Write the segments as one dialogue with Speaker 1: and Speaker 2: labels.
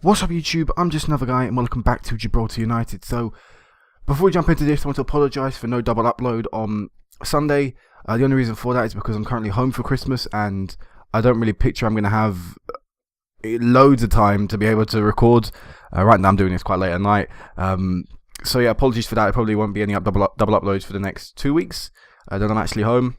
Speaker 1: What's up YouTube, I'm just another guy and welcome back to Gibraltar United. So, before we jump into this, I want to apologise for no double upload on Sunday. The only reason for that is because I'm currently home for Christmas and I don't really picture I'm going to have loads of time to be able to record. Right now I'm doing this quite late at night. So yeah, apologies for that. There probably won't be any double uploads for the next 2 weeks. Then I'm actually home.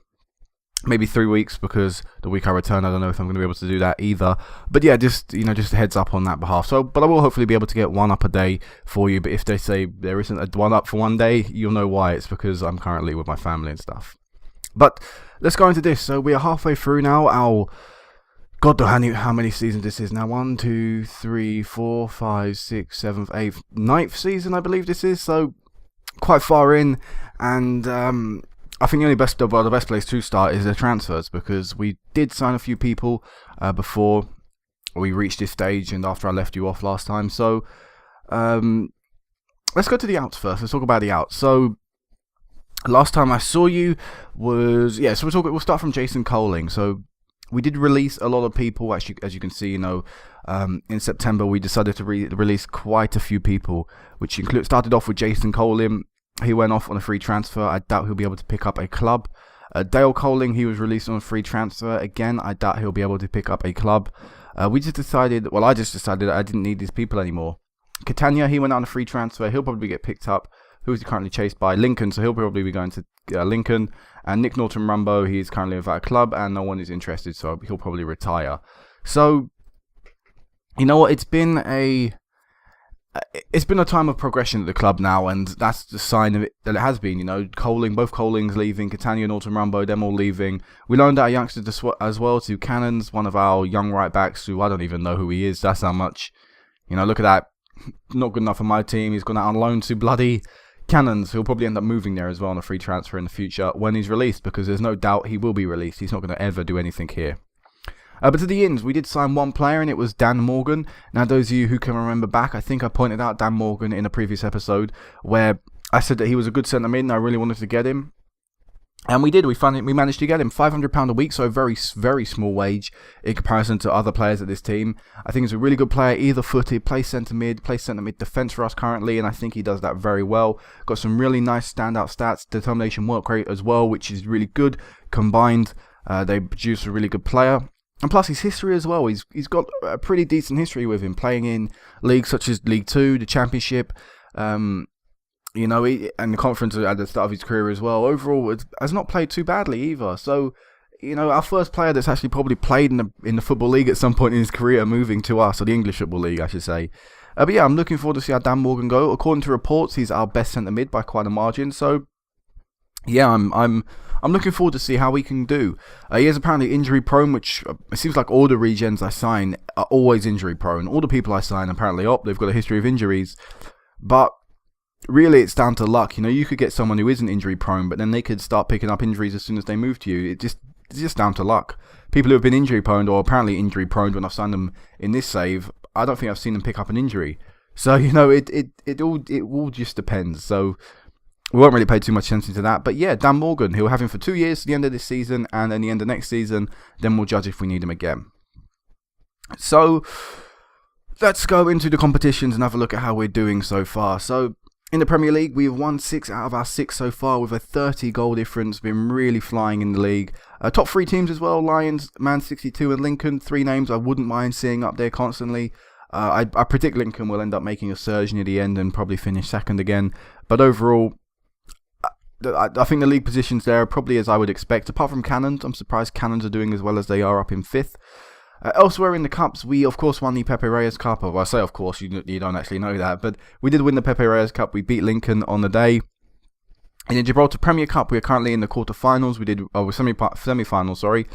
Speaker 1: Maybe 3 weeks, because the week I return I don't know if I'm going to be able to do that either. But yeah, just a heads up on that behalf. So, but I will hopefully be able to get one up a day for you. But if they say there isn't a one up for one day, you'll know why. It's because I'm currently with my family and stuff. But let's go into this. So we are halfway through now. Our God knows how many seasons this is now. 1, 2, 3, 4, 5, 6, 7, 8, 9th season I believe this is. So quite far in, and I think the best place to start is the transfers, because we did sign a few people before we reached this stage and after I left you off last time. So let's go to the outs first. Let's talk about the outs. So last time I saw you was we'll start from Jason Coling. So we did release a lot of people, actually, as you can see. In September we decided to release quite a few people, which started off with Jason Coling. He went off on a free transfer. I doubt he'll be able to pick up a club. Dale Coling, he was released on a free transfer. Again, I doubt he'll be able to pick up a club. I just decided that I didn't need these people anymore. Catania, he went on a free transfer. He'll probably get picked up. Who is he currently chased by? Lincoln, so he'll probably be going to Lincoln. And Nick Norton-Rumbo, he's currently without a club and no one is interested, so he'll probably retire. So, you know what? It's been a time of progression at the club now, and that's the sign of it that it has been. Both Colings leaving, Catania, Norton-Rumbo, them all leaving. We loaned our youngsters as well to Cannons, one of our young right backs, who I don't even know who he is. That's how much, look at that. Not good enough for my team. He's gone out on loan to bloody Cannons. He'll probably end up moving there as well on a free transfer in the future when he's released, because there's no doubt he will be released. He's not going to ever do anything here. But to the ins, we did sign one player, and it was Dan Morgan. Now, those of you who can remember back, I think I pointed out Dan Morgan in a previous episode where I said that he was a good centre mid and I really wanted to get him. And we did. We managed to get him. £500 a week, so a very, very small wage in comparison to other players at this team. I think he's a really good player, either-footed, plays centre mid defence for us currently, and I think he does that very well. Got some really nice standout stats, determination, work rate as well, which is really good. Combined, they produce a really good player. And plus his history as well. He's got a pretty decent history with him, playing in leagues such as League 2, the Championship, and the Conference at the start of his career as well. Overall, it has not played too badly either. So, our first player that's actually probably played in the Football League at some point in his career moving to us, or the English Football League, I should say. But yeah, I'm looking forward to see how Dan Morgan go. According to reports, he's our best centre mid by quite a margin. So, yeah, I'm looking forward to see how we can do. He is apparently injury prone, which it seems like all the regens I sign are always injury prone. All the people I sign apparently they've got a history of injuries. But really it's down to luck. You could get someone who isn't injury prone, but then they could start picking up injuries as soon as they move to you. It's just down to luck. People who have been injury prone, or apparently injury prone when I've signed them in this save, I don't think I've seen them pick up an injury. So, it all just depends. So we won't really pay too much attention to that. But yeah, Dan Morgan, he'll have him for 2 years to the end of this season, and then the end of next season. Then we'll judge if we need him again. So let's go into the competitions and have a look at how we're doing so far. So in the Premier League, we have won 6 out of our 6 so far with a 30 goal difference. Been really flying in the league. Top 3 teams as well: Lions, Man 62 and Lincoln. 3 names I wouldn't mind seeing up there constantly. I predict Lincoln will end up making a surge near the end and probably finish second again. But overall, I think the league positions there are probably as I would expect. Apart from Cannons, I'm surprised Cannons are doing as well as they are up in 5th. Elsewhere in the Cups, we of course won the Pepe Reyes Cup. Well, I say of course, you don't actually know that, but we did win the Pepe Reyes Cup. We beat Lincoln on the day. In the Gibraltar Premier Cup, we are currently in the quarterfinals. Semi-finals, sorry.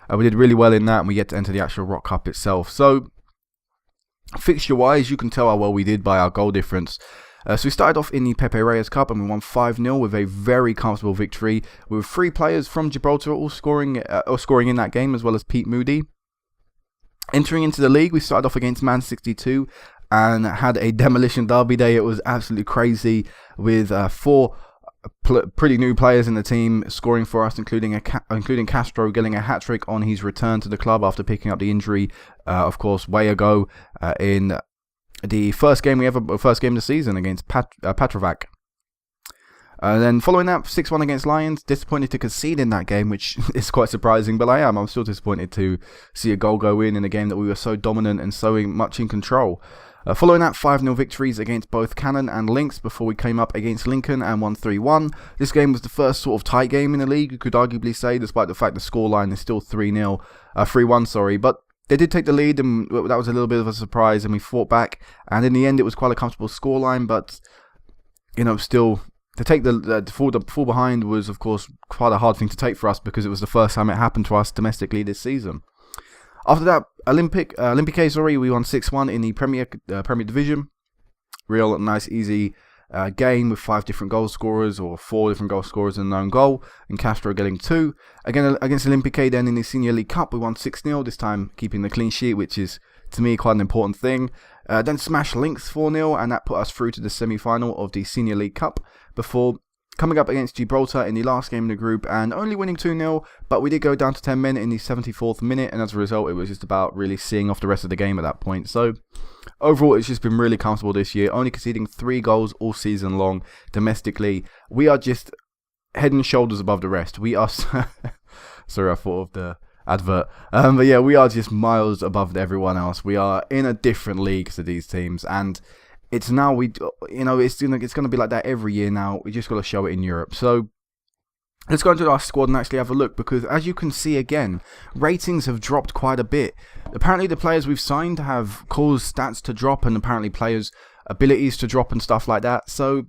Speaker 1: We did really well in that, and we get to enter the actual Rock Cup itself. So, fixture-wise, you can tell how well we did by our goal difference. So we started off in the Pepe Reyes Cup and we won 5-0 with a very comfortable victory, with 3 players from Gibraltar all scoring in that game, as well as Pete Moody. Entering into the league, we started off against Man 62 and had a demolition derby day. It was absolutely crazy, with 4 pretty new players in the team scoring for us, including Castro getting a hat-trick on his return to the club after picking up the injury, of course, way ago in the first game of the season against Petrovac. Then following that, 6-1 against Lions. Disappointed to concede in that game, which is quite surprising, but I'm still disappointed to see a goal go in a game that we were so dominant and so much in control. Following that, 5-0 victories against both Cannon and Lynx before we came up against Lincoln and won 3-1. This game was the first sort of tight game in the league, you could arguably say, despite the fact the scoreline is still 3-1, sorry, but they did take the lead, and that was a little bit of a surprise, and we fought back, and in the end it was quite a comfortable scoreline, but, still, to take the fall behind was, of course, quite a hard thing to take for us, because it was the first time it happened to us domestically this season. After that, Olympique, we won 6-1 in the Premier Division. Real nice, easy game with 5 different goal scorers, or 4 different goal scorers and an own goal, and Castro getting 2. Again, against Olympique, then in the Senior League Cup, we won 6-0, this time keeping the clean sheet, which is, to me, quite an important thing. Then smashed Lynx 4-0, and that put us through to the semi-final of the Senior League Cup, before coming up against Gibraltar in the last game in the group and only winning 2-0, but we did go down to 10 men in the 74th minute, and as a result, it was just about really seeing off the rest of the game at that point. So, overall, it's just been really comfortable this year, only conceding 3 goals all season long domestically. We are just head and shoulders above the rest. We are... Sorry, I thought of the advert. But yeah, we are just miles above everyone else. We are in a different league to these teams, and it's now it's gonna be like that every year now. We just got to show it in Europe. So let's go into our squad and actually have a look, because as you can see again, ratings have dropped quite a bit. Apparently the players we've signed have caused stats to drop, and apparently players' abilities to drop and stuff like that. So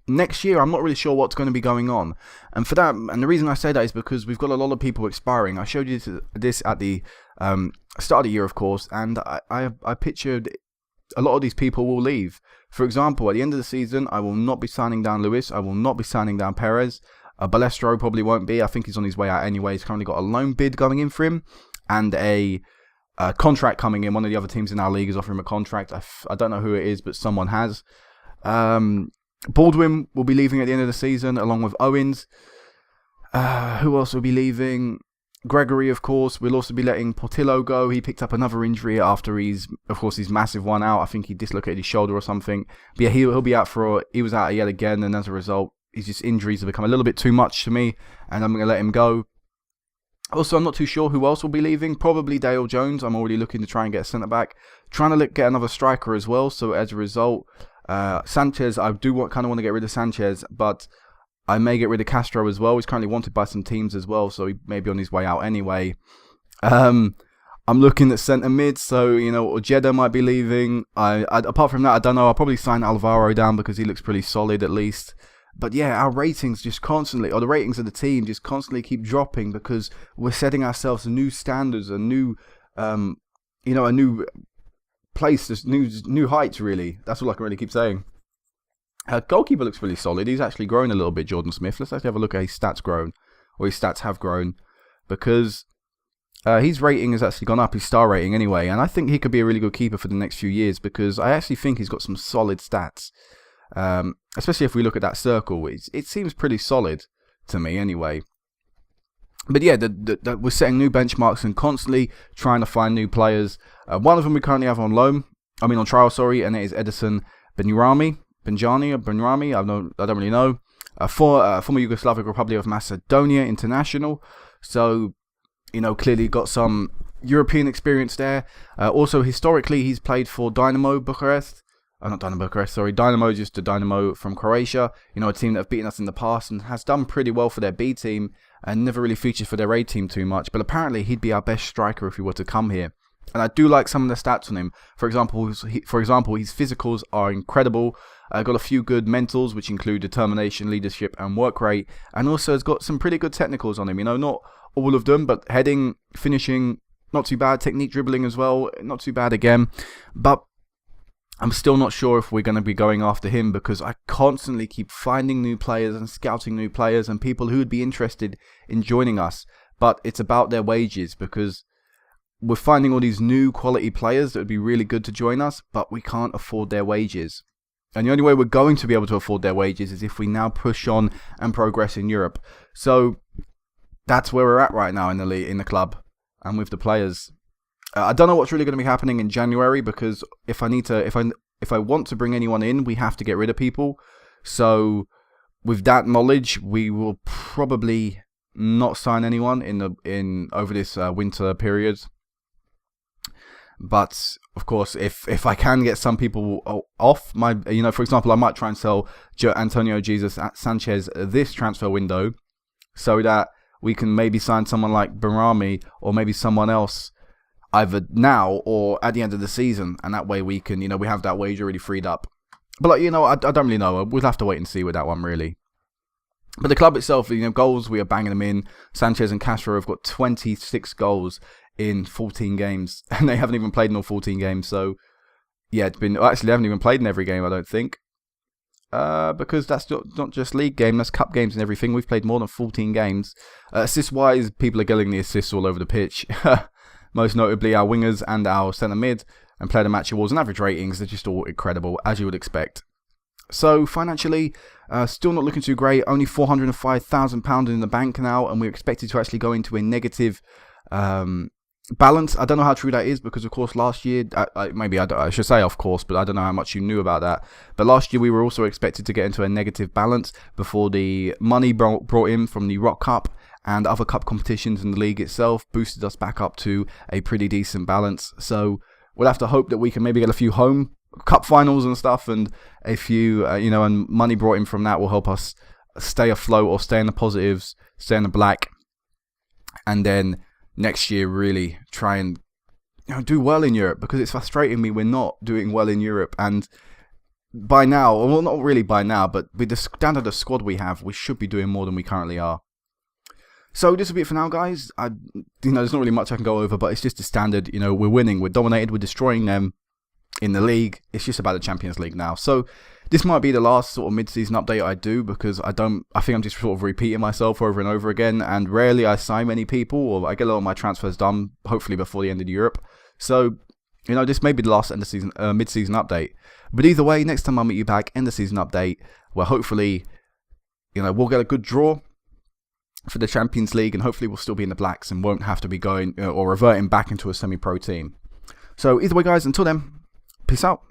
Speaker 1: next year, I'm not really sure what's going to be going on. And for that, and the reason I say that is because we've got a lot of people expiring. I showed you this at the start of the year, of course, and I pictured a lot of these people will leave. For example, at the end of the season, I will not be signing down Lewis. I will not be signing down Perez. Balestro probably won't be. I think he's on his way out anyway. He's currently got a loan bid going in for him and a contract coming in. One of the other teams in our league is offering him a contract. I don't know who it is, but someone has. Baldwin will be leaving at the end of the season, along with Owens. Who else will be leaving? Gregory, of course. We'll also be letting Portillo go. He picked up another injury after his massive one out. I think he dislocated his shoulder or something. But yeah, he'll be out he was out yet again, and as a result, his injuries have become a little bit too much to me, and I'm going to let him go. Also, I'm not too sure who else will be leaving. Probably Dale Jones. I'm already looking to try and get a centre-back. Trying to get another striker as well, so as a result, Sanchez, I do kind of want to get rid of Sanchez, but I may get rid of Castro as well. He's currently wanted by some teams as well, so he may be on his way out anyway. I'm looking at centre mid, so, Ojeda might be leaving. Apart from that, I don't know. I'll probably sign Alvaro down because he looks pretty solid at least. But yeah, our ratings just constantly, or the ratings of the team just constantly keep dropping because we're setting ourselves new standards, a new place, new heights, really. That's all I can really keep saying. Goalkeeper looks really solid. He's actually grown a little bit, Jordan Smith. Let's actually have a look at his stats have grown, because his rating has actually gone up, his star rating anyway, and I think he could be a really good keeper for the next few years, because I actually think he's got some solid stats, especially if we look at that circle. It seems pretty solid to me anyway. But yeah, we're setting new benchmarks and constantly trying to find new players. One of them we currently have on trial, and it is Edison Benjani, I don't really know. Former Yugoslavic Republic of Macedonia international. So, clearly got some European experience there. Also, historically, he's played for Dynamo Bucharest. Dynamo, just a Dynamo from Croatia. A team that have beaten us in the past and has done pretty well for their B team and never really featured for their A team too much. But apparently, he'd be our best striker if he were to come here. And I do like some of the stats on him. For example, his physicals are incredible. Got a few good mentals, which include determination, leadership, and work rate. And also has got some pretty good technicals on him. Not all of them, but heading, finishing, not too bad. Technique, dribbling as well, not too bad again. But I'm still not sure if we're going to be going after him, because I constantly keep finding new players and scouting new players and people who would be interested in joining us. But it's about their wages, because we're finding all these new quality players that would be really good to join us, but we can't afford their wages. And the only way we're going to be able to afford their wages is if we now push on and progress in Europe. So that's where we're at right now in the club and with the players. I don't know what's really going to be happening in January, because if I want to bring anyone in, we have to get rid of people. So with that knowledge, we will probably not sign anyone in over this winter period. But of course, if I can get some people off my, for example, I might try and sell Antonio Jesus Sanchez this transfer window, so that we can maybe sign someone like Barami, or maybe someone else either now or at the end of the season, and that way we can, we have that wage already freed up. But I don't really know. We'll have to wait and see with that one, really. But the club itself, goals, we are banging them in. Sanchez and Castro have got 26 goals in 14 games, and they haven't even played in all 14 games. So, yeah, actually, they haven't even played in every game, I don't think. Because that's not just league game, that's cup games and everything. We've played more than 14 games. Assist-wise, people are getting the assists all over the pitch. Most notably our wingers and our centre mid, and player of the match awards and average ratings. They're just all incredible, as you would expect. So financially, still not looking too great. Only £405,000 in the bank now, and we're expected to actually go into a negative balance. I don't know how true that is, because of course last year, I should say of course, but I don't know how much you knew about that. But last year we were also expected to get into a negative balance before the money brought in from the Rock Cup and other cup competitions in the league itself boosted us back up to a pretty decent balance. So we'll have to hope that we can maybe get a few home cup finals and stuff, and a few, and money brought in from that will help us stay afloat or stay in the positives, stay in the black, and then next year really try and do well in Europe, because it's frustrating me we're not doing well in Europe. And by now, well, not really by now, but with the standard of squad we have, we should be doing more than we currently are. So this will be it for now, guys. There's not really much I can go over, but it's just the standard. We're winning, we're dominated, we're destroying them in the league. It's just about the Champions League now. So this might be the last sort of mid-season update I do, because I think I'm just sort of repeating myself over and over again, and rarely I sign many people, or I get a lot of my transfers done, hopefully before the end of Europe. So, this may be the last end of season, mid-season update. But either way, next time I'll meet you back in the season update, where hopefully, we'll get a good draw for the Champions League, and hopefully we'll still be in the blacks and won't have to be going or reverting back into a semi-pro team. So either way, guys, until then, peace out.